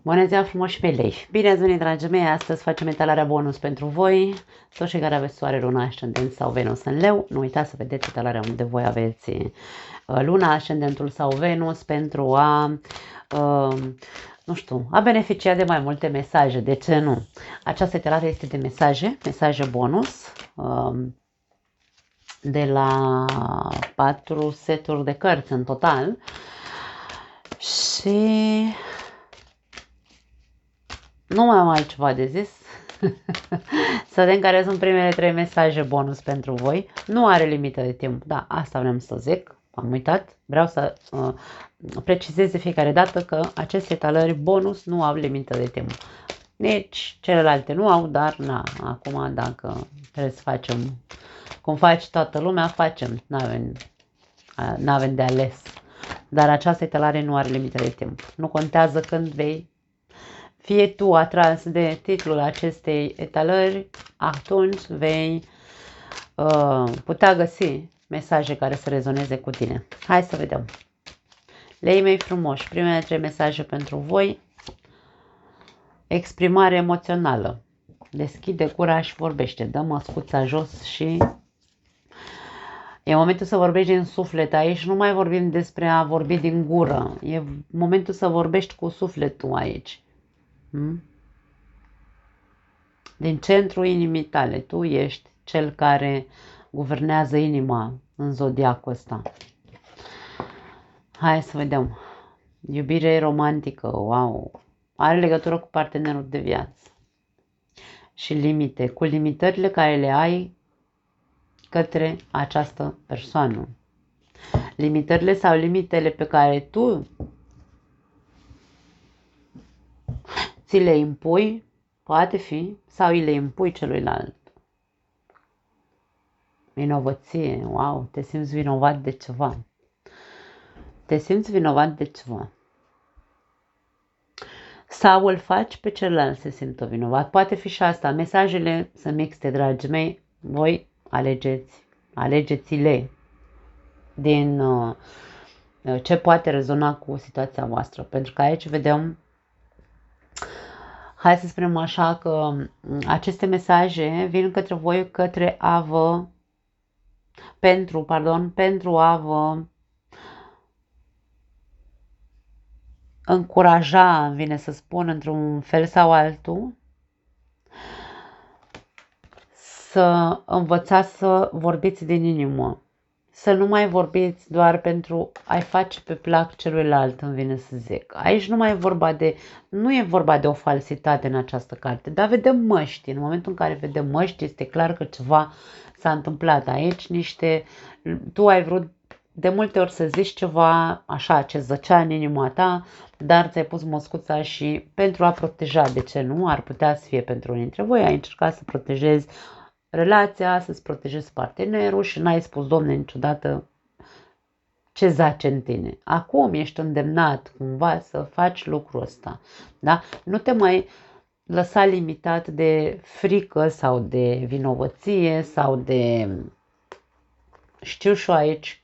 Bună ziua frumos și pe lei! Bine ați venit, dragii mei! Astăzi facem etalarea bonus pentru voi. Toți cei care aveți soare, luna, ascendent sau Venus în leu, nu uitați să vedeți etalarea unde voi aveți luna, ascendentul sau Venus pentru a, nu știu, a beneficia de mai multe mesaje. De ce nu? Această etalare este de mesaje bonus de la 4 seturi de cărți în total și nu mai am altceva de zis. Să vedem care sunt primele 3 mesaje bonus pentru voi. Nu are limită de timp. Da, asta vreau să zic. Am uitat. Vreau să precizez de fiecare dată că aceste etalări bonus nu au limită de timp. Nici celelalte nu au, dar na, acum dacă trebuie să facem cum face toată lumea, facem. N-avem de ales. Dar această etalare nu are limită de timp. Nu contează când vei fie tu atras de titlul acestei etalări, atunci vei putea găsi mesaje care să rezoneze cu tine. Hai să vedem. Lei mei frumoși, primele 3 mesaje pentru voi. Exprimare emoțională. Deschide gura și vorbește. Dă măscuța jos și e momentul să vorbești din suflet. Aici nu mai vorbim despre a vorbi din gură. E momentul să vorbești cu sufletul aici. Din centrul inimii tale. Tu ești cel care guvernează inima în zodiacul ăsta. Hai să vedem. Iubire romantică, wow. Are legătură cu partenerul de viață. Și limite, cu limitările care le ai către această persoană. Limitările sau limitele pe care tu ți le impui, poate fi, sau îi le impui celuilalt. Vinovăție, wow, te simți vinovat de ceva. Te simți vinovat de ceva. Sau îl faci pe celălalt să simtă vinovat. Poate fi și asta. Mesajele sunt mixte, dragii mei. Voi alegeți-le din ce poate rezona cu situația voastră. Pentru că aici vedem, hai să spunem așa, că aceste mesaje vin către voi pentru a vă încuraja, îmi vine să spun, într-un fel sau altul, să învățați să vorbiți din inimă. Să nu mai vorbiți doar pentru a-i face pe plac celuilalt, îmi vine să zic. Aici nu e vorba de o falsitate în această carte, dar vedem măști. În momentul în care vedem măști, este clar că ceva s-a întâmplat aici, tu ai vrut de multe ori să zici ceva așa ce zăcea în inima ta, dar ți-ai pus moscuța și pentru a proteja, de ce nu, ar putea să fie pentru unii dintre voi, ai încercat să protejezi relația, să-ți protejezi partenerul și n-ai spus, Domne, niciodată ce zace în tine. Acum ești îndemnat cumva să faci lucrul ăsta. Da? Nu te mai lăsa limitat de frică sau de vinovăție sau de, știu și eu aici,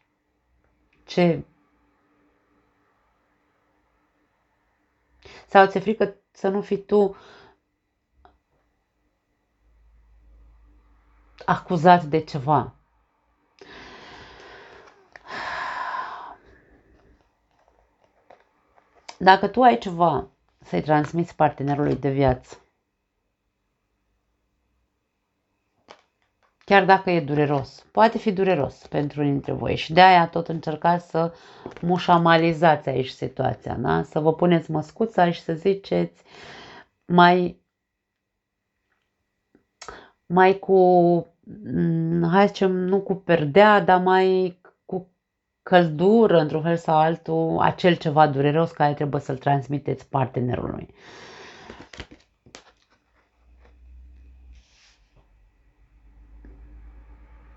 ce... Sau ți-e frică să nu fii tu acuzat de ceva. Dacă tu ai ceva să-i transmiți partenerului de viață, chiar dacă e dureros, poate fi dureros pentru unii dintre voi și de aia tot încercați să mușamalizați aici situația, da? Să vă puneți măscuța și să ziceți mai cu, hai să zicem, nu cu perdea, dar mai cu căldură, într-un fel sau altul, acel ceva dureros care trebuie să-l transmiteți partenerului.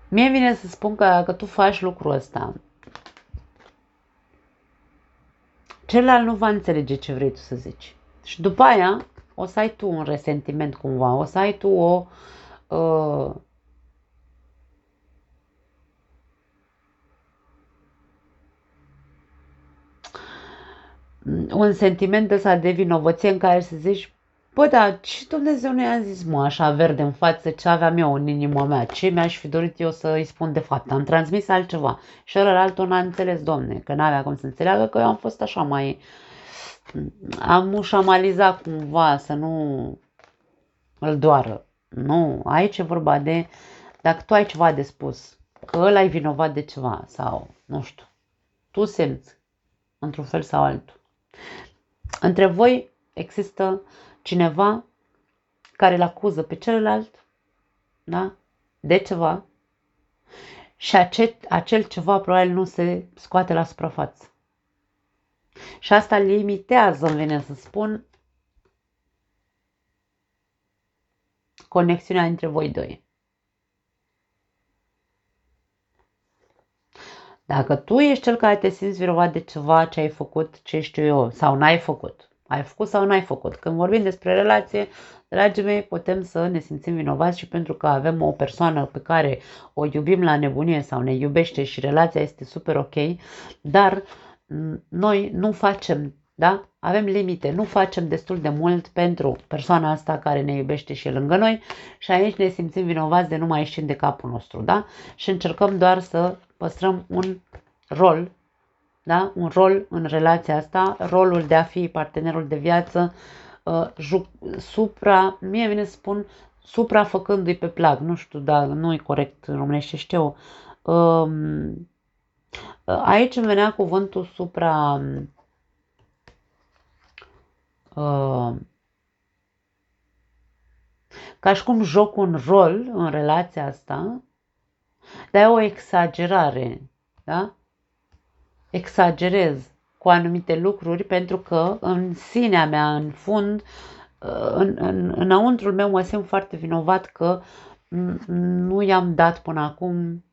Mie vine să spun că dacă tu faci lucrul ăsta, celălalt nu va înțelege ce vrei tu să zici. Și după aia o să ai tu un resentiment cumva, o să ai tu o... un sentiment ăsta de vinovăție în care să zici, bă, dar ce Dumnezeu nu i-a zis, mă, așa verde în față, ce aveam eu în inima mea, ce mi-aș fi dorit eu să îi spun de fapt, am transmis altceva. Și ălălalt n-a înțeles, Doamne, că n-avea cum să înțeleagă că eu am fost așa mai, am mușamalizat cumva să nu îl doară. Nu, aici e vorba de, dacă tu ai ceva de spus, că ăla e vinovat de ceva sau, nu știu, tu simți într-un fel sau altul. Între voi există cineva care îl acuză pe celălalt, da? De ceva și acel ceva probabil nu se scoate la suprafață. Și asta limitează, îmi vine să spun, conexiunea între voi doi. Dacă tu ești cel care te simți vinovat de ceva ce ai făcut, ce știu eu, sau n-ai făcut, ai făcut sau n-ai făcut. Când vorbim despre relație, dragii mei, putem să ne simțim vinovați și pentru că avem o persoană pe care o iubim la nebunie sau ne iubește și relația este super ok, dar noi nu facem, da? Avem limite, nu facem destul de mult pentru persoana asta care ne iubește și e lângă noi și aici ne simțim vinovați de nu mai ieșim de capul nostru, da? Și încercăm doar să păstrăm un rol, da? Un rol în relația asta, rolul de a fi partenerul de viață, mie vine să spun, suprafăcându-i pe plac, nu știu, dar nu e corect în românește, știu. Aici îmi venea cuvântul ca și cum joc un rol în relația asta, dar e o exagerare, da? Exagerez cu anumite lucruri pentru că în sinea mea, în fund, înăuntrul meu mă simt foarte vinovat că nu i-am dat până acum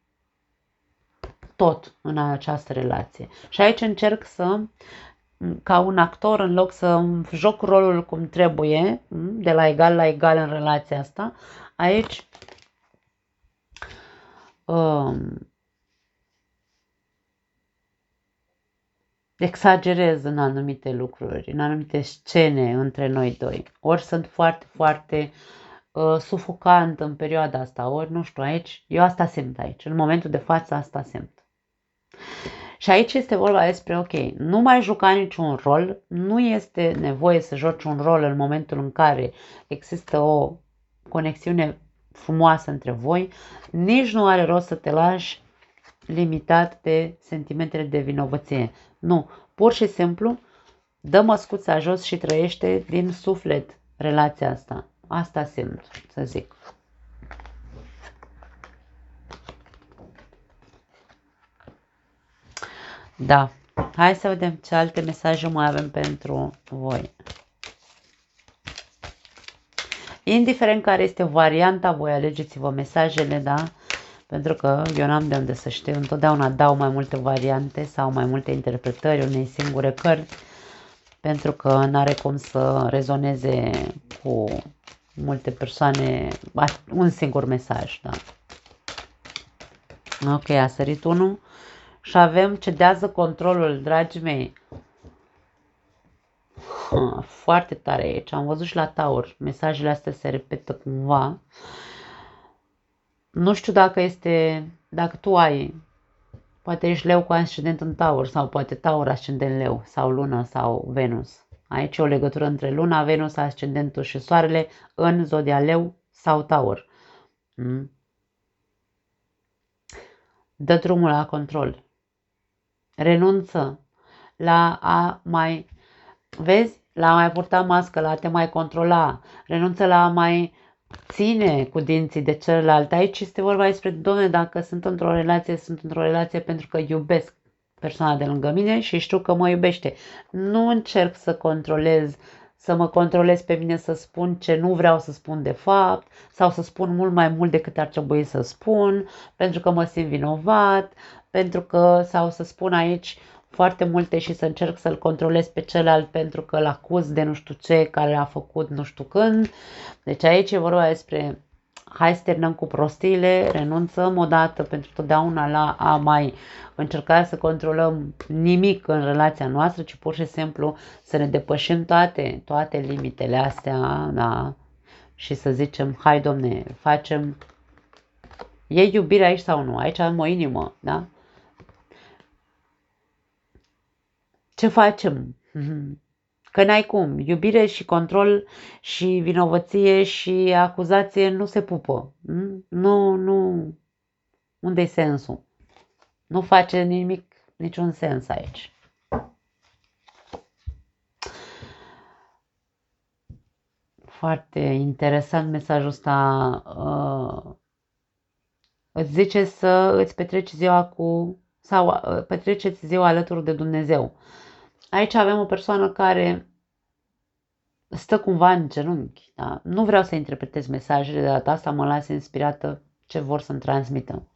tot în această relație. Și aici încerc să, ca un actor, în loc să joc rolul cum trebuie, de la egal la egal în relația asta, aici exagerez în anumite lucruri, în anumite scene între noi doi. Ori sunt foarte, foarte sufocant în perioada asta, ori nu știu, aici, eu asta simt aici, în momentul de față asta simt. Și aici este vorba despre, ok, nu mai juca niciun rol, nu este nevoie să joci un rol în momentul în care există o conexiune frumoasă între voi, nici nu are rost să te lași limitat de sentimentele de vinovăție. Nu, pur și simplu, dă măscuța jos și trăiește din suflet relația asta. Asta simt, să zic. Da. Hai să vedem ce alte mesaje mai avem pentru voi. Indiferent care este varianta, voi alegeți-vă mesajele, da? Pentru că eu n-am de unde să știu, întotdeauna dau mai multe variante sau mai multe interpretări unei singure cărți, pentru că n-are cum să rezoneze cu multe persoane un singur mesaj, da? Ok, a sărit unul și avem cedează controlul, dragii mei. Foarte tare aici, am văzut și la Taur, mesajele astea se repetă cumva. Nu știu dacă tu ai, poate ești leu cu ascendent în Taur sau poate Taur ascendent leu sau lună sau Venus. Aici e o legătură între luna, Venus, ascendentul și soarele în zodia leu sau Taur. Dă drumul la control. Renunță la a mai, vezi, la a mai purta mască, la a te mai controla. Renunță la a mai ține cu dinții de celălalt. Aici este vorba despre, Doamne, dacă sunt într-o relație pentru că iubesc persoana de lângă mine și știu că mă iubește. Nu încerc să mă controlez pe mine, să spun ce nu vreau să spun de fapt sau să spun mult mai mult decât ar trebui să spun pentru că mă simt vinovat, sau să spun aici foarte multe și să încerc să-l controlez pe celălalt pentru că îl acuz de nu știu ce care a făcut nu știu când. Deci aici e vorba despre hai să terminăm cu prostiile, renunțăm odată pentru totdeauna la a mai încerca să controlăm nimic în relația noastră, ci pur și simplu să ne depășim toate limitele astea, da? Și să zicem, hai domne, facem, e iubire aici sau nu? Aici am o inimă, da? Ce facem? Că n-ai cum. Iubire și control și vinovăție și acuzație nu se pupă. Nu. Unde-i sensul? Nu face nimic, niciun sens aici. Foarte interesant mesajul ăsta. Îți zice să îți petreci ziua sau petreceți ziua alături de Dumnezeu. Aici avem o persoană care stă cumva în genunchi. Da? Nu vreau să interpretez mesajele, de data asta mă las inspirată ce vor să-mi transmită.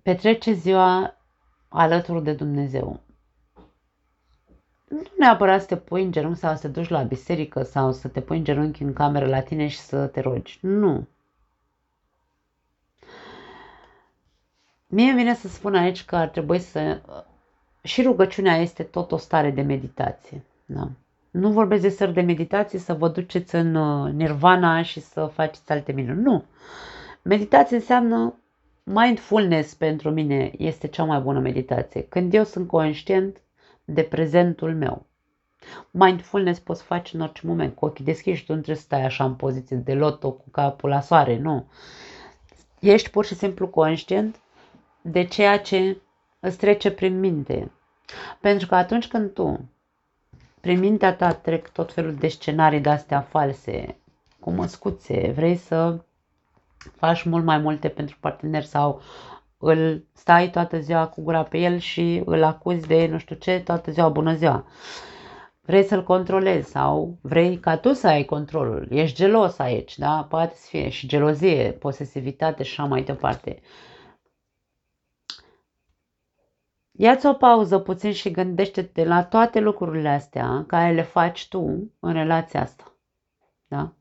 Petrece ziua alături de Dumnezeu. Nu neapărat să te pui în genunchi sau să te duci la biserică sau să te pui în genunchi în cameră la tine și să te rogi. Nu. Mie vine să spun aici că ar trebui să... Și rugăciunea este tot o stare de meditație. Da? Nu vorbesc de stări de meditație să vă duceți în nirvana și să faceți alte minuni. Nu. Meditație înseamnă mindfulness pentru mine este cea mai bună meditație. Când eu sunt conștient de prezentul meu. Mindfulness poți face în orice moment, cu ochii deschiși, tu nu trebuie să stai așa în poziție de loto cu capul la soare, nu. Ești pur și simplu conștient de ceea ce îți trece prin minte. Pentru că atunci când tu, prin mintea ta trec tot felul de scenarii de-astea false, cu măscuțe, vrei să faci mult mai multe pentru partener sau îl stai toată ziua cu gura pe el și îl acuzi de nu știu ce toată ziua, bună ziua. Vrei să-l controlezi sau vrei ca tu să ai controlul. Ești gelos aici, da? Poate să fie și gelozie, posesivitate și așa mai departe. Ia-ți o pauză puțin și gândește-te la toate lucrurile astea care le faci tu în relația asta. Da?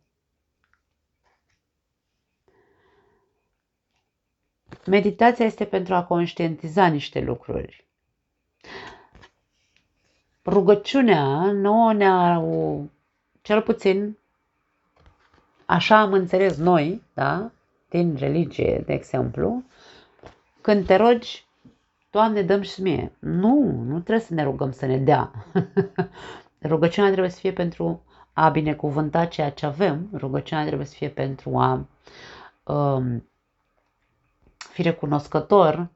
Meditația este pentru a conștientiza niște lucruri. Rugăciunea nouă ne-au, cel puțin, așa am înțeles noi, da? Din religie, de exemplu, când te rogi, Doamne, dă-mi și mie. Nu trebuie să ne rugăm să ne dea. Rugăciunea trebuie să fie pentru a binecuvânta ceea ce avem. Rugăciunea trebuie să fie pentru a fi recunoscător,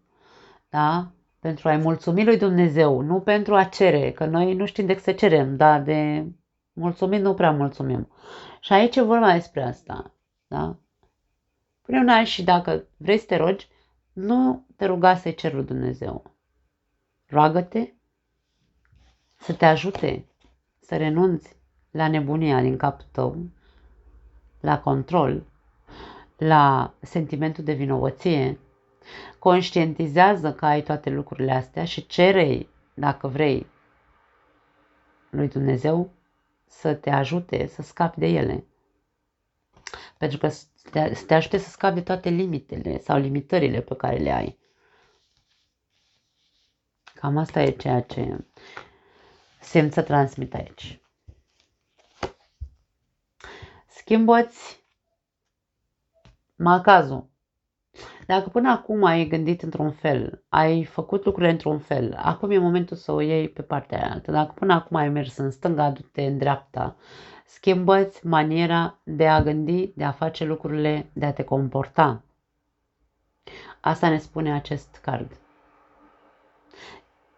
da? Pentru a-i mulțumi lui Dumnezeu, nu pentru a cere, că noi nu știm decât să cerem, dar de mulțumit nu prea mulțumim. Și aici e vorba despre asta, da? Pune una și dacă vrei să te rogi, nu te ruga să-i ceri lui Dumnezeu. Roagă-te să te ajute să renunți la nebunia din capul tău, la control, la sentimentul de vinovăție. Conștientizează că ai toate lucrurile astea și cere-i, dacă vrei, lui Dumnezeu să te ajute să scapi de ele. Pentru că să te ajute să scapi de toate limitele sau limitările pe care le ai. Cam asta e ceea ce simt să transmit aici. Schimbă-ți macazul. Dacă până acum ai gândit într-un fel, ai făcut lucrurile într-un fel, acum e momentul să o iei pe partea aia altă. Dacă până acum ai mers în stânga, du-te în dreapta. Schimbă-ți maniera de a gândi, de a face lucrurile, de a te comporta. Asta ne spune acest card.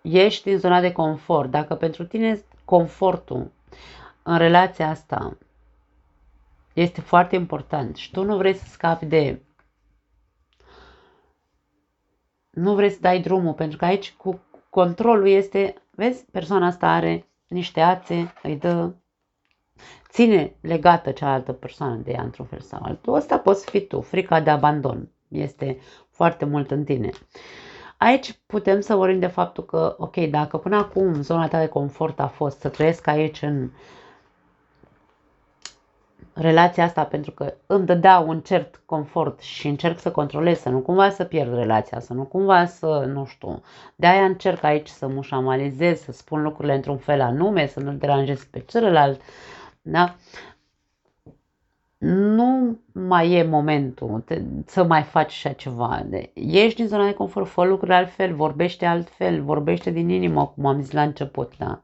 Ieși din zona de confort. Dacă pentru tine confortul în relația asta este foarte important și tu nu vrei să scapi de... Nu vrei să dai drumul, pentru că aici cu controlul este... Vezi, persoana asta are niște ațe, îi dă... Ține legată cealaltă persoană de ea într-un fel sau altul. Ăsta poți fi tu. Frica de abandon este foarte mult în tine. Aici putem să vorbim de faptul că, ok, dacă până acum zona ta de confort a fost să trăiesc aici în relația asta pentru că îmi dădea un cert confort și încerc să controlez, să nu cumva să pierd relația, să nu cumva să, nu știu, de-aia încerc aici să mușamalizez, să spun lucrurile într-un fel anume, să nu-l deranjez pe celălalt, da? Nu mai e momentul să mai faci așa ceva. Ieși din zona de confort, fă lucruri altfel, vorbește din inimă, cum am zis la început, da?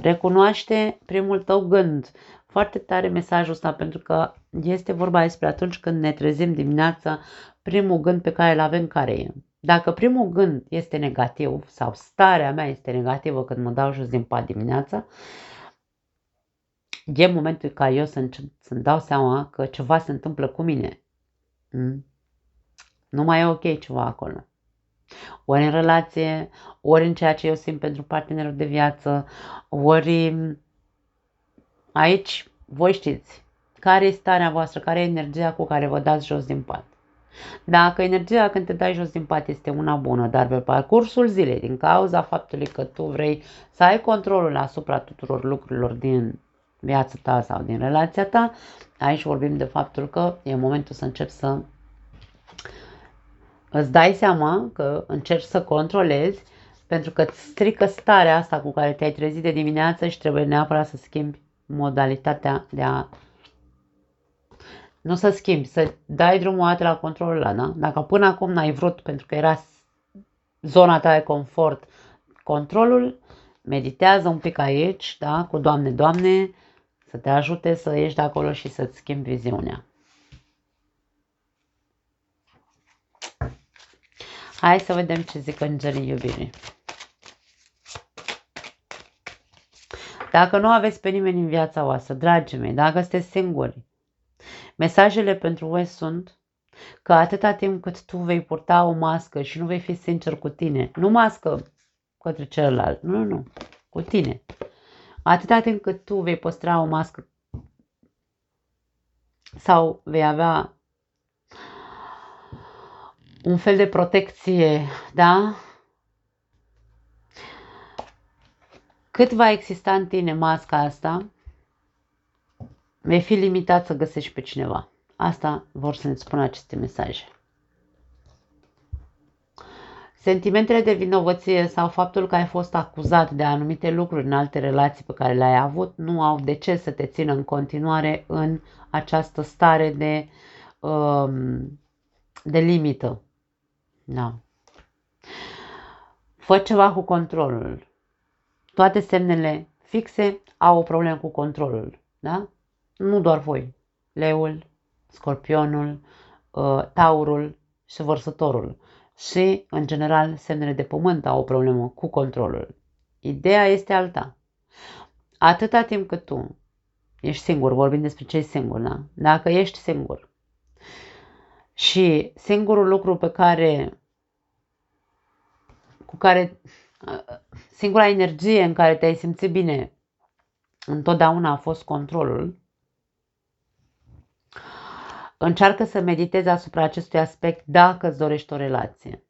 Recunoaște primul tău gând. Foarte tare mesajul ăsta, pentru că este vorba despre atunci când ne trezim dimineața, primul gând pe care îl avem care e. Dacă primul gând este negativ sau starea mea este negativă când mă dau jos din pat dimineața, e momentul ca eu să-mi dau seama că ceva se întâmplă cu mine. Nu mai e ok ceva acolo. Ori în relație, ori în ceea ce eu simt pentru partenerul de viață, ori aici, voi știți care e starea voastră, care e energia cu care vă dați jos din pat. Dacă energia când te dai jos din pat este una bună, dar pe parcursul zilei, din cauza faptului că tu vrei să ai controlul asupra tuturor lucrurilor din viața ta sau din relația ta, aici vorbim de faptul că e momentul să începi să îți dai seama că încerci să controlezi, pentru că îți strică starea asta cu care te-ai trezit de dimineață și trebuie neapărat să schimbi modalitatea de a... Nu să schimbi, să dai drumul o dată la controlul ăla, da? Dacă până acum n-ai vrut, pentru că era zona ta de confort, controlul, meditează un pic aici, da? Cu Doamne, Doamne, să te ajute să ieși de acolo și să-ți schimbi viziunea. Hai să vedem ce zic îngerii iubirii. Dacă nu aveți pe nimeni în viața voastră, dragii mei, dacă sunteți singuri, mesajele pentru voi sunt că atâta timp cât tu vei purta o mască și nu vei fi sincer cu tine, nu mască către celălalt, nu, cu tine. Atâta timp cât tu vei păstra o mască sau vei avea un fel de protecție, da? Cât va exista în tine masca asta, vei fi limitat să găsești pe cineva. Asta vor să ne spună aceste mesaje. Sentimentele de vinovăție sau faptul că ai fost acuzat de anumite lucruri în alte relații pe care le-ai avut nu au de ce să te țină în continuare în această stare de limită. Da. Fă ceva cu controlul. Toate semnele fixe au o problemă cu controlul. Da? Nu doar voi. Leul, Scorpionul, Taurul și Vărsătorul. Și, în general, semnele de pământ au o problemă cu controlul. Ideea este alta. Atâta timp cât tu ești singur, vorbim despre cei singuri, da? Dacă ești singur și singurul lucru singura energie în care te-ai simțit bine întotdeauna a fost controlul, încearcă să meditezi asupra acestui aspect dacă îți dorești o relație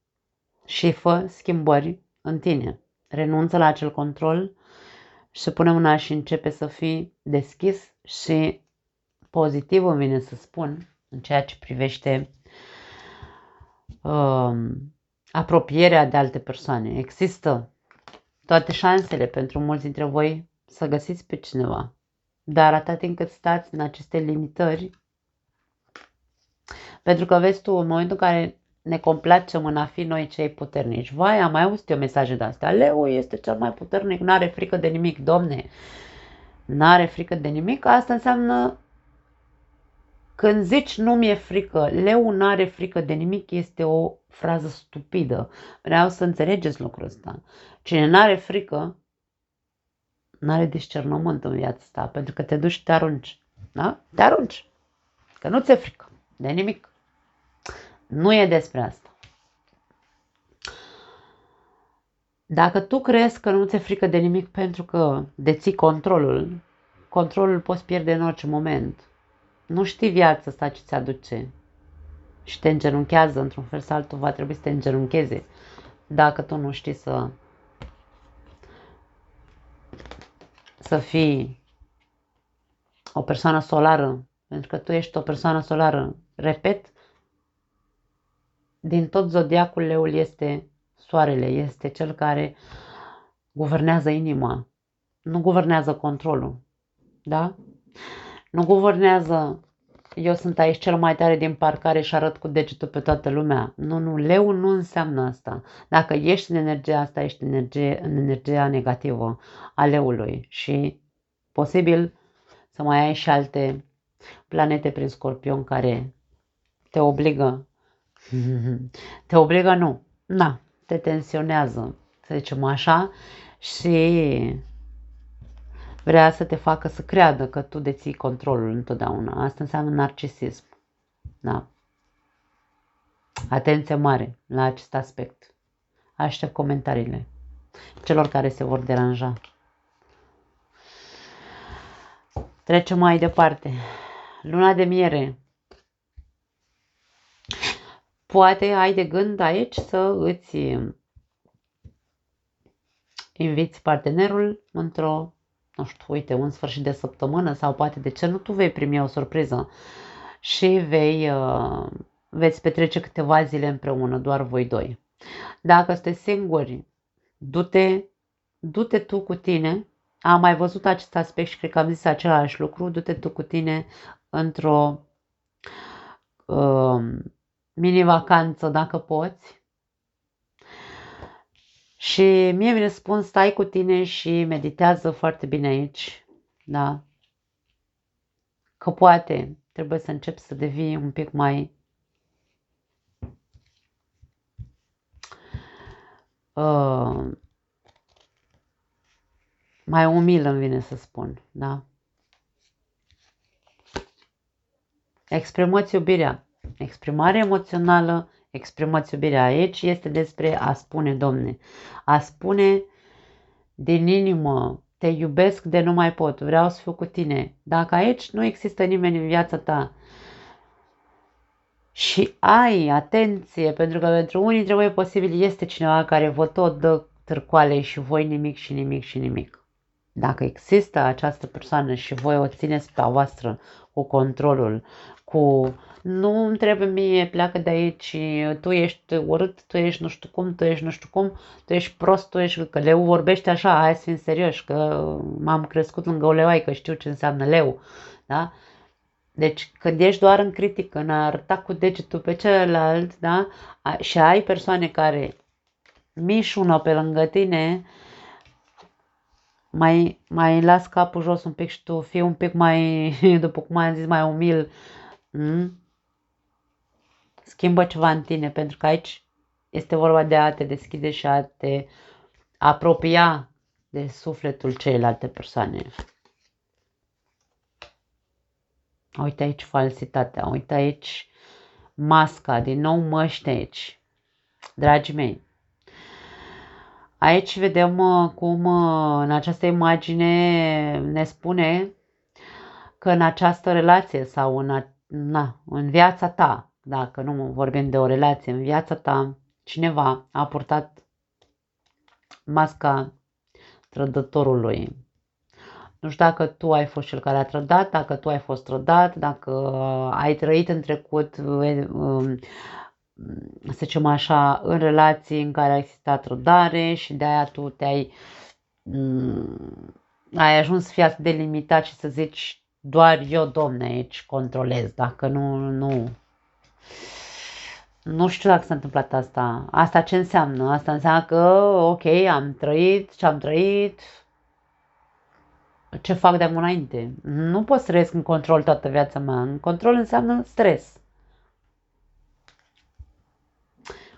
și fă schimbări în tine. Renunță la acel control și pune mâna și începe să fii deschis și pozitiv, îmi vine să spun, în ceea ce privește apropierea de alte persoane. Există toate șansele pentru mulți dintre voi să găsiți pe cineva, dar atât timp cât stați în aceste limitări, pentru că vezi tu, în momentul în care ne complacem în a fi noi cei puternici, vai, am mai auzit eu mesaje de-astea, Leu este cel mai puternic, n-are frică de nimic, domne, n-are frică de nimic, asta înseamnă, când zici nu mi-e frică, Leu n-are frică de nimic, este o frază stupidă. Vreau să înțelegeți lucrul ăsta. Cine n-are frică, n-are discernământ în viața ta, pentru că te duci și te arunci. Da? Te arunci. Că nu ți-e frică de nimic. Nu e despre asta. Dacă tu crezi că nu ți-e frică de nimic pentru că deții controlul, controlul poți pierde în orice moment. Nu știi viața asta ce ți-aduce. și te îngenunchează, într-un fel sau altul va trebui să te îngenuncheze dacă tu nu știi să fii o persoană solară, pentru că tu ești o persoană solară. Repet, din tot zodiacul leul este soarele, este cel care guvernează inima, nu guvernează controlul, da? Nu guvernează, eu sunt aici cel mai tare din parcare și arăt cu degetul pe toată lumea. Nu, leu nu înseamnă asta. Dacă ești în energia asta, ești în energia negativă a leului și posibil să mai ai și alte planete prin Scorpion care te obligă. Te obligă, nu. Na, te tensionează, să zicem așa, și vrea să te facă să creadă că tu deții controlul întotdeauna. Asta înseamnă narcisism. Da. Atenție mare la acest aspect. Aștept comentariile celor care se vor deranja. Trecem mai departe. Luna de miere. Poate ai de gând aici să îți inviți partenerul într-o, nu știu, uite, un sfârșit de săptămână sau poate de ce nu, tu vei primi o surpriză și veți petrece câteva zile împreună, doar voi doi. Dacă sunteți singuri, du-te tu cu tine. Am mai văzut acest aspect și cred că am zis același lucru. Du-te tu cu tine într-o mini-vacanță, dacă poți. Și mie mi-e spun, stai cu tine și meditează foarte bine aici, da? Că poate trebuie să începi să devii un pic mai umil, îmi vine să spun, da? Exprimați iubirea. Exprimare emoțională, exprimați iubirea. Aici este despre a spune, Domne, a spune din inimă, te iubesc de nu mai pot, vreau să fiu cu tine. Dacă aici nu există nimeni în viața ta și ai atenție, pentru că pentru unii dintre voi posibil este cineva care vă tot dă târcoale și voi nimic și nimic și nimic. Dacă există această persoană și voi o țineți pe a voastră cu controlul, cu nu îmi trebuie mie, pleacă de aici, tu ești urât, tu ești nu știu cum, tu ești nu știu cum, tu ești prost, tu ești, că leu vorbește așa, hai să fim serioși, că m-am crescut lângă o leoaică, știu ce înseamnă leu, da? Deci când ești doar în critică, în a arăta cu degetul pe celălalt, da? Și ai persoane care mișună pe lângă tine, mai las capul jos un pic și tu fii un pic mai, după cum am zis, mai umil. Schimbă ceva în tine, pentru că aici este vorba de a te deschide și a te apropia de sufletul celelalte persoane. Uite aici falsitatea, uite aici masca, din nou măști aici. Dragii mei, aici vedem cum în această imagine ne spune că în această relație sau în viața ta, dacă nu vorbim de o relație, în viața ta, cineva a purtat masca trădătorului. Nu știu dacă tu ai fost cel care a trădat, dacă tu ai fost trădat, dacă ai trăit în trecut, să zicem așa, în relații în care a existat trădare și de aia tu ai ajuns să fii atât de limitat și să zici doar eu, Domne, aici controlez, dacă nu știu dacă s-a întâmplat asta. Asta ce înseamnă? Asta înseamnă că, ok, am trăit ce am trăit, ce fac de acum înainte? Nu pot să trăiesc în control toată viața mea. În control înseamnă stres.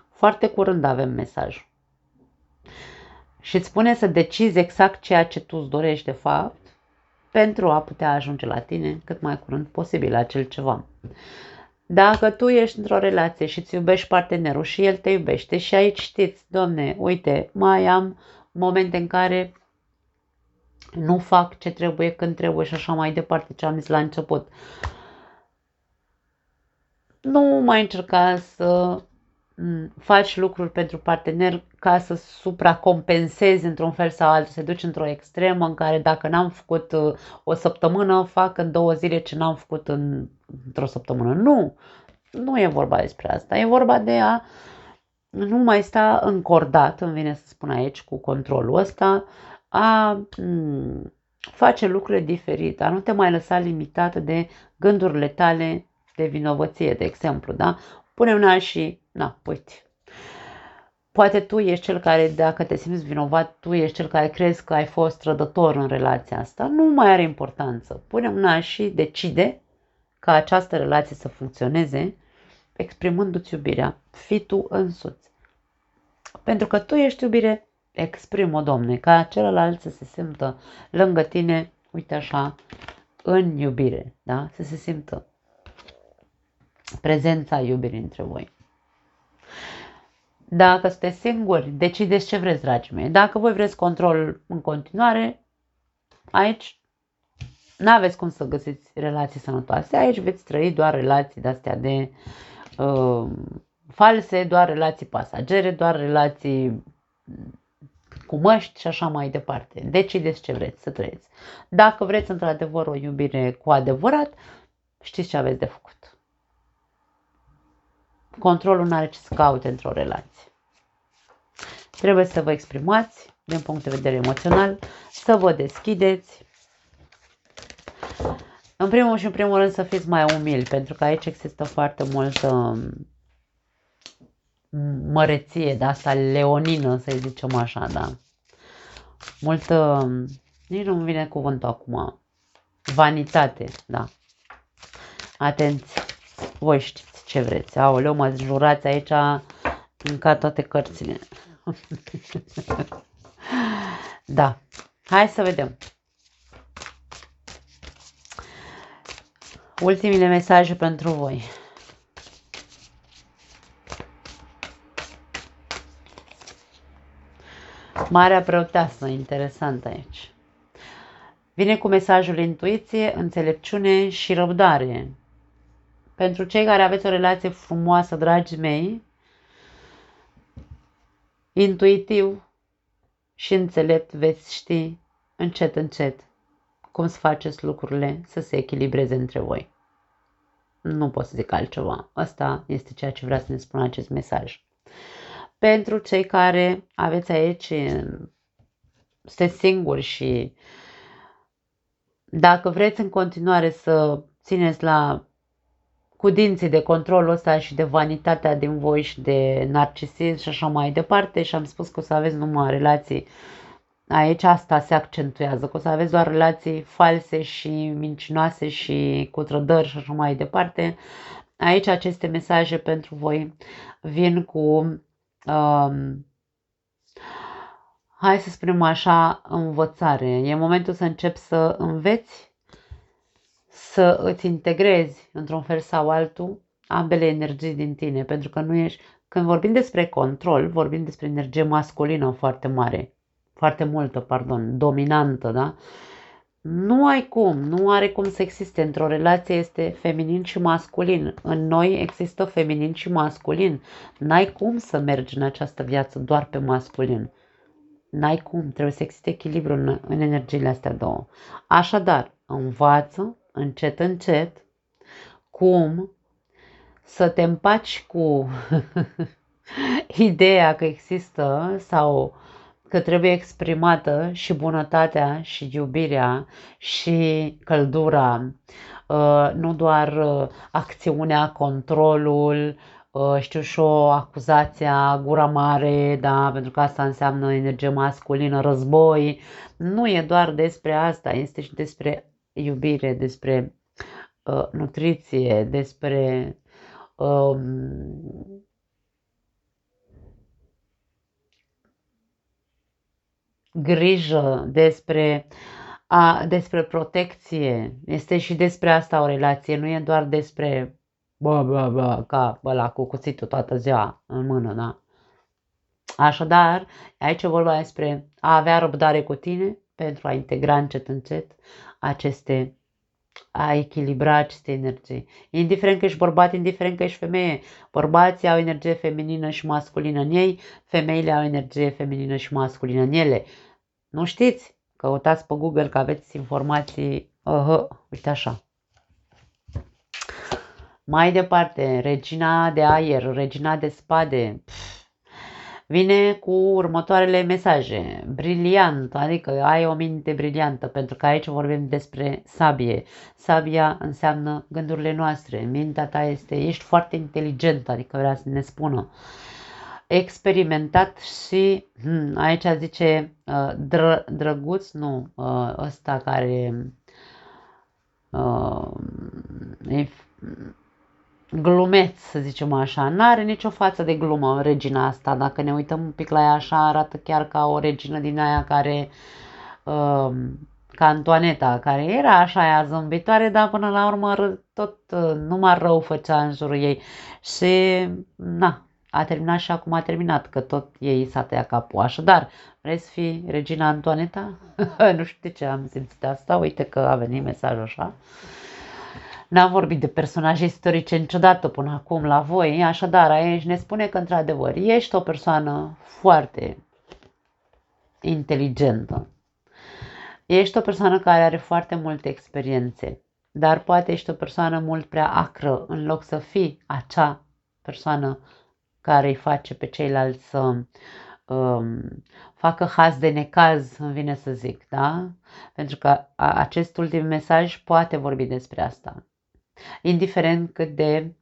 Foarte curând avem mesaj. Și îți spune să decizi exact ceea ce tu îți dorești de fapt pentru a putea ajunge la tine cât mai curând posibil acel ceva. Dacă tu ești într-o relație și îți iubești partenerul și el te iubește și aici știți, Doamne, uite, mai am momente în care nu fac ce trebuie când trebuie și așa mai departe, ce am zis la început. Nu mai încerca să faci lucruri pentru partener ca să supracompensezi într-un fel sau altul, să te duci într-o extremă în care dacă n-am făcut o săptămână, fac în 2 zile ce n-am făcut într-o săptămână. Nu e vorba despre asta, e vorba de a nu mai sta încordat, îmi vine să spun aici, cu controlul ăsta, a face lucrurile diferite, a nu te mai lăsa limitată de gândurile tale de vinovăție, de exemplu, da? Pune una și, uite, poate tu ești cel care, dacă te simți vinovat, tu ești cel care crezi că ai fost trădător în relația asta, nu mai are importanță. Pune una și decide ca această relație să funcționeze exprimându-ți iubirea. Fii tu însuți. Pentru că tu ești iubire, exprim-o, Domne, ca celălalt să se simtă lângă tine, uite așa, în iubire, da? Să se simtă prezența iubirii între voi. Dacă sunteți singuri, decideți ce vreți, dragii mei. Dacă voi vreți control în continuare, aici n-aveți cum să găsiți relații sănătoase. Aici veți trăi doar relații de-astea de false, doar relații pasagere, doar relații cu măști și așa mai departe. Decideți ce vreți să trăiți. Dacă vreți într-adevăr o iubire cu adevărat, știți ce aveți de făcut. Controlul nu are ce să caute într-o relație. Trebuie să vă exprimați din punct de vedere emoțional, să vă deschideți. În primul rând să fiți mai umili, pentru că aici există foarte multă măreție de asta leonină, să zicem așa, da. Multă, nici nu-mi vine cuvântul acum, vanitate, da. Atenție, voi știți ce vreți. Aoleu, mă jurați aici ca toate cărțile. Da, hai să vedem. Ultimile mesaje pentru voi. Marea Preoteasă, interesant aici. Vine cu mesajul intuiție, înțelepciune și răbdare. Pentru cei care aveți o relație frumoasă, dragii mei, intuitiv și înțelept veți ști încet, încet cum să faceți lucrurile să se echilibreze între voi. Nu pot să zic altceva. Asta este ceea ce vrea să ne spună acest mesaj. Pentru cei care aveți aici, sunteți singuri și dacă vreți în continuare să țineți cu dinții de controlul ăsta și de vanitatea din voi și de narcisism și așa mai departe, și am spus că o să aveți numai relații, aici asta se accentuează, că o să aveți doar relații false și mincinoase și cu trădări și așa mai departe. Aici aceste mesaje pentru voi vin cu hai să spunem așa, învățare. E momentul să începi să înveți, să îți integrezi într-un fel sau altul ambele energii din tine, pentru că nu ești, când vorbim despre control, vorbim despre energie masculină foarte mare, foarte multă, dominantă, da? Nu are cum să existe. Într-o relație este feminin și masculin. În noi există feminin și masculin. N-ai cum să mergi în această viață doar pe masculin. N-ai cum, trebuie să existe echilibru în energiile astea două. Așadar, învață încet, încet cum să te împaci cu ideea că există sau că trebuie exprimată și bunătatea și iubirea și căldura, nu doar acțiunea, controlul, știu și o acuzația, gura mare, da, pentru că asta înseamnă energie masculină, război. Nu e doar despre asta, este și despre iubire, despre nutriție, despre grijă, despre protecție. Este și despre asta o relație, nu e doar despre ca ăla cu cuțitul toată ziua în mână, da? Așadar, aici e vorba despre a avea răbdare cu tine pentru a integra încet, încet aceste a echilibra aceste energii. Indiferent că ești bărbat, indiferent că ești femeie, bărbații au energie feminină și masculină în ei, femeile au energie feminină și masculină în ele. Nu știți? Căutați pe Google că aveți informații, uite așa. Mai departe, regina de aer, regina de spade, vine cu următoarele mesaje. Briliant, adică ai o minte briliantă, pentru că aici vorbim despre sabie. Sabia înseamnă gândurile noastre. Mintea ta ești foarte inteligent, adică vrea să ne spună. Experimentat și, aici zice drăguț, nu, ăsta care e glumeț, să zicem așa. N-are nicio față de glumă regina asta. Dacă ne uităm un pic la ea așa, arată chiar ca o regină din aia care, ca Antoaneta, care era așa ea zâmbitoare, dar până la urmă tot numai rău făcea în jurul ei. Și, na, a terminat și acum a terminat, că tot ei s-a tăiat capul. Așadar, vrei să fii regina Antoaneta? Nu știu de ce am simțit asta, uite că a venit mesajul așa. N-am vorbit de personaje istorice niciodată până acum la voi, așadar aici ne spune că într-adevăr ești o persoană foarte inteligentă. Ești o persoană care are foarte multe experiențe, dar poate ești o persoană mult prea acră în loc să fii acea persoană care îi face pe ceilalți să facă haz de necaz, îmi vine să zic, da? Pentru că acest ultim mesaj poate vorbi despre asta. Indiferent cât de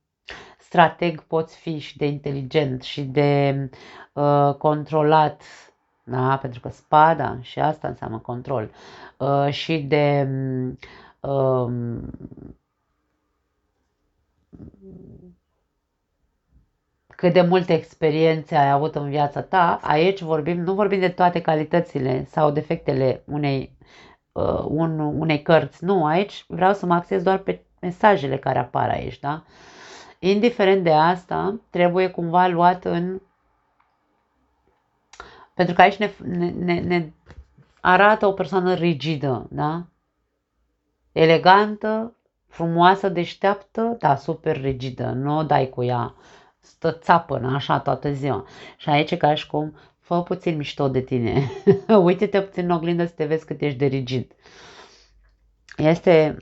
strateg poți fi și de inteligent și de controlat, da? Pentru că spada și asta înseamnă control, și de cât de multe experiențe ai avut în viața ta, aici nu vorbim de toate calitățile sau defectele unei cărți, nu, aici vreau să mă axez doar pe mesajele care apar aici, da? Indiferent de asta, trebuie cumva luat în... Pentru că aici ne arată o persoană rigidă, da? Elegantă, frumoasă, deșteaptă, da, super rigidă, nu o dai cu ea, stă țapănă așa toată ziua. Și aici e ca și cum, fă puțin mișto de tine, uite-te puțin în oglindă să te vezi cât ești de rigid. Este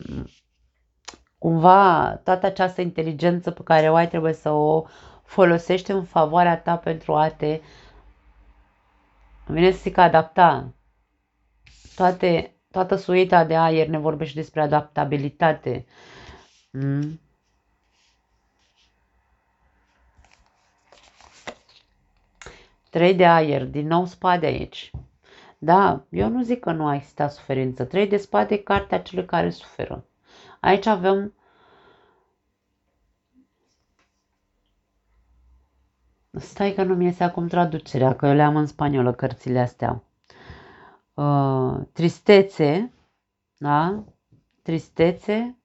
cumva toată această inteligență pe care o ai trebuie să o folosești în favoarea ta pentru a te, vine să zic, adapta. Toată suita de aer ne vorbește despre adaptabilitate. 3 de aer, din nou spade aici. Da, eu nu zic că nu a existat suferință. 3 de spade, cartea celui care suferă. Aici avem... Stai că nu mi iese acum traducerea, că eu le am în spaniolă cărțile astea. Tristețe, da? Tristețe,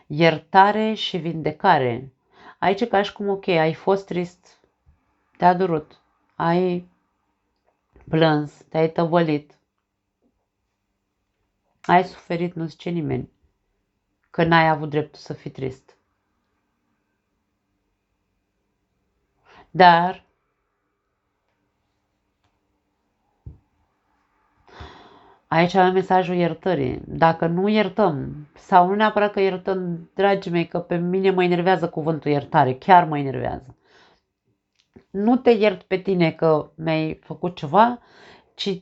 iertare și vindecare. Aici ca și cum, ok, ai fost trist, te-a durut, ai plâns, te-ai tăvălit, ai suferit, nu zice nimeni că n-ai avut dreptul să fii trist. Dar aici avem mesajul iertării. Dacă nu iertăm, sau nu neapărat că iertăm, dragii mei, că pe mine mă enervează cuvântul iertare, chiar mă enervează. Nu te iert pe tine că mi-ai făcut ceva, ci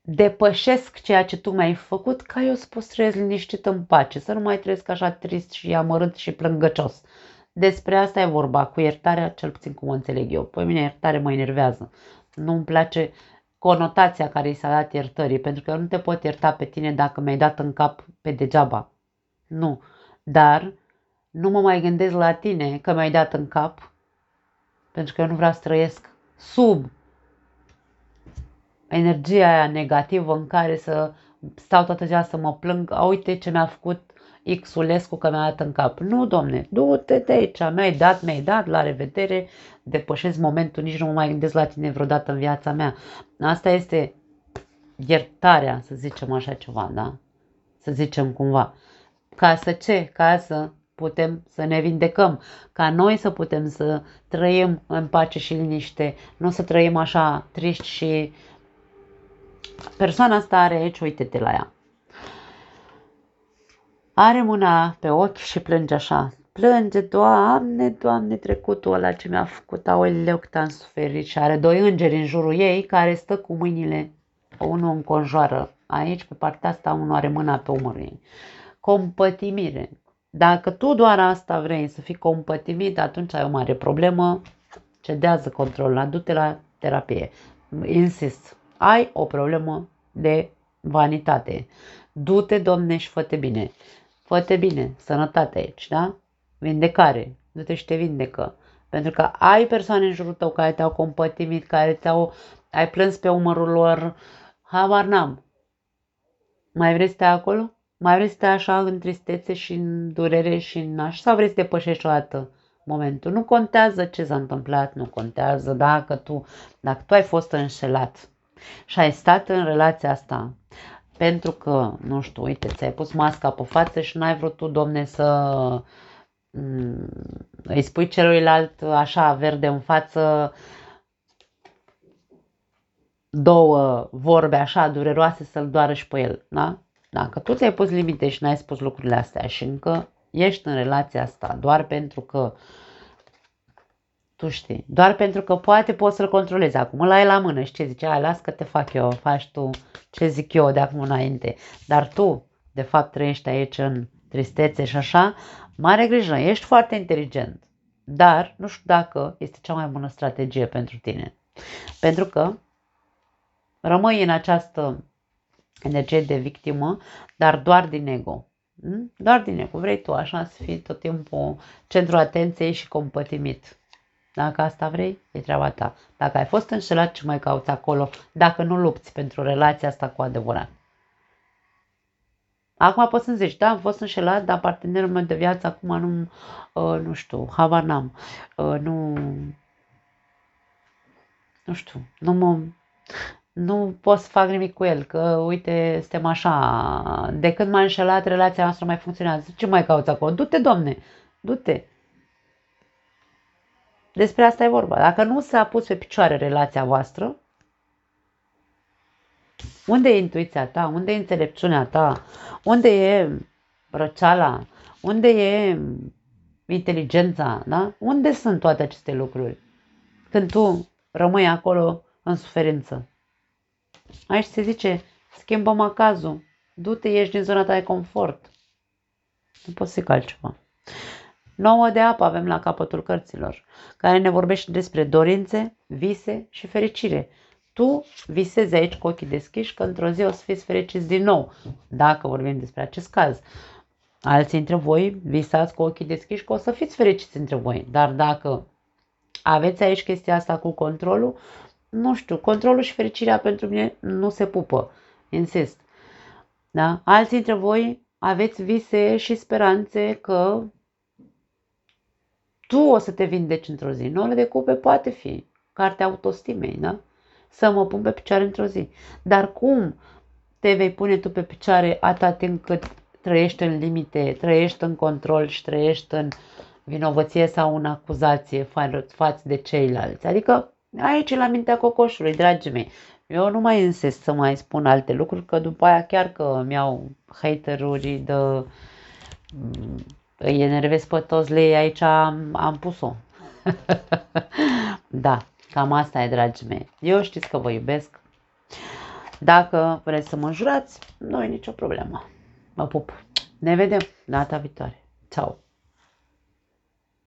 depășesc ceea ce tu mi-ai făcut ca eu să poți trăiesc liniștit în pace, să nu mai trăiesc așa trist și amărât și plângăcios. Despre asta e vorba, cu iertarea, cel puțin cum o înțeleg eu. Pe mine iertare mă enervează. Nu-mi place conotația care i s-a dat iertării, pentru că eu nu te pot ierta pe tine dacă mi-ai dat în cap pe degeaba. Nu. Dar nu mă mai gândesc la tine că mi-ai dat în cap, pentru că eu nu vreau să trăiesc sub energia aia negativă în care să stau toată ziua să mă plâng, a, uite ce mi-a făcut Xulescu că mi-a dat în cap. Nu, domne, du-te de aici, mi-ai dat, la revedere, depășesc momentul, nici nu mă mai gândesc la tine vreodată în viața mea. Asta este iertarea, să zicem așa ceva, da? să zicem cumva. Ca să ce? Ca să putem să ne vindecăm, ca noi să putem să trăim în pace și liniște, nu să trăim așa triști și persoana asta are aici, uite-te la ea. Are mâna pe ochi și plânge așa. Plânge, Doamne, Doamne, trecutul ăla ce mi-a făcut, aoleu, cât am suferit. Și are doi îngeri în jurul ei care stă cu mâinile, unul înconjoară. Aici, pe partea asta, unul are mâna pe umărul ei. Compătimire. Dacă tu doar asta vrei, să fii compătimit, atunci ai o mare problemă. Cedează controlul, adu-te la terapie. Insist, ai o problemă de vanitate. Du-te, Domne, și fă-te bine. Fă-te bine, sănătate aici, da? Vindecare, du-te și te vindecă. Pentru că ai persoane în jurul tău care te-au compătimit, care ai plâns pe umărul lor, habar n-am. Mai vrei să stai acolo? Mai vrei să stai așa în tristețe și în durere și în așa? Sau vrei să te pășești o dată momentul? Nu contează ce s-a întâmplat, nu contează dacă tu ai fost înșelat și ai stat în relația asta pentru că, nu știu, uite, ți-ai pus masca pe față și n-ai vrut tu, Domne, să îi spui celuilalt așa verde în față două vorbe așa dureroase să-l doară și pe el, da? Dacă tu ți-ai pus limite și n-ai spus lucrurile astea și încă ești în relația asta doar pentru că tu știi, doar pentru că poate poți să-l controlezi. Acum ăla e la mână și ce zice? Hai, las că te fac eu, faci tu ce zic eu de acum înainte. Dar tu, de fapt, trăiești aici în tristețe și așa, mare grijă, ești foarte inteligent. Dar nu știu dacă este cea mai bună strategie pentru tine. Pentru că rămâi în această energie de victimă, dar doar din ego. Doar din ego. Vrei tu așa să fii tot timpul centrul atenției și compătimit. Dacă asta vrei, e treaba ta. Dacă ai fost înșelat, ce mai cauți acolo, dacă nu lupți pentru relația asta cu adevărat? Acum poți să-mi zici, da, am fost înșelat, dar partenerul meu de viață acum nu știu, habar n-am, nu știu, nu pot să fac nimic cu el, că uite, suntem așa, de când m-a înșelat, relația noastră mai funcționează. Ce mai cauți acolo? Du-te, Domne, du-te. Despre asta e vorba. Dacă nu s-a pus pe picioare relația voastră, unde e intuiția ta? Unde e înțelepciunea ta? Unde e răceala? Unde e inteligența? Da? Unde sunt toate aceste lucruri? Când tu rămâi acolo în suferință. Aici se zice, schimbă macazul. Du-te, ieși din zona ta de confort. Nu poți să zic altceva. 9 de apă avem la capătul cărților, care ne vorbește despre dorințe, vise și fericire. Tu visezi aici cu ochii deschiși că într-o zi o să fiți fericiți din nou, dacă vorbim despre acest caz. Alții dintre voi visați cu ochii deschiși că o să fiți fericiți între voi, dar dacă aveți aici chestia asta cu controlul, nu știu, controlul și fericirea pentru mine nu se pupă, insist. Da? Alții dintre voi aveți vise și speranțe că tu o să te vindeci într-o zi. 9 de cupe poate fi cartea autostimei, da? Să mă pun pe picioare într-o zi. Dar cum te vei pune tu pe picioare atâta timp cât trăiești în limite, trăiești în control și trăiești în vinovăție sau în acuzație față de ceilalți? Adică aici e la mintea cocoșului, dragii mei. Eu nu mai insist să mai spun alte lucruri, că după aia chiar că mi-au hateruri de îi enervez pe toți lei, aici am pus-o. Da, cam asta e, dragii mei. Eu știți că vă iubesc. Dacă vreți să mă jurați, nu e nicio problemă. Mă pup. Ne vedem data viitoare. Ciao.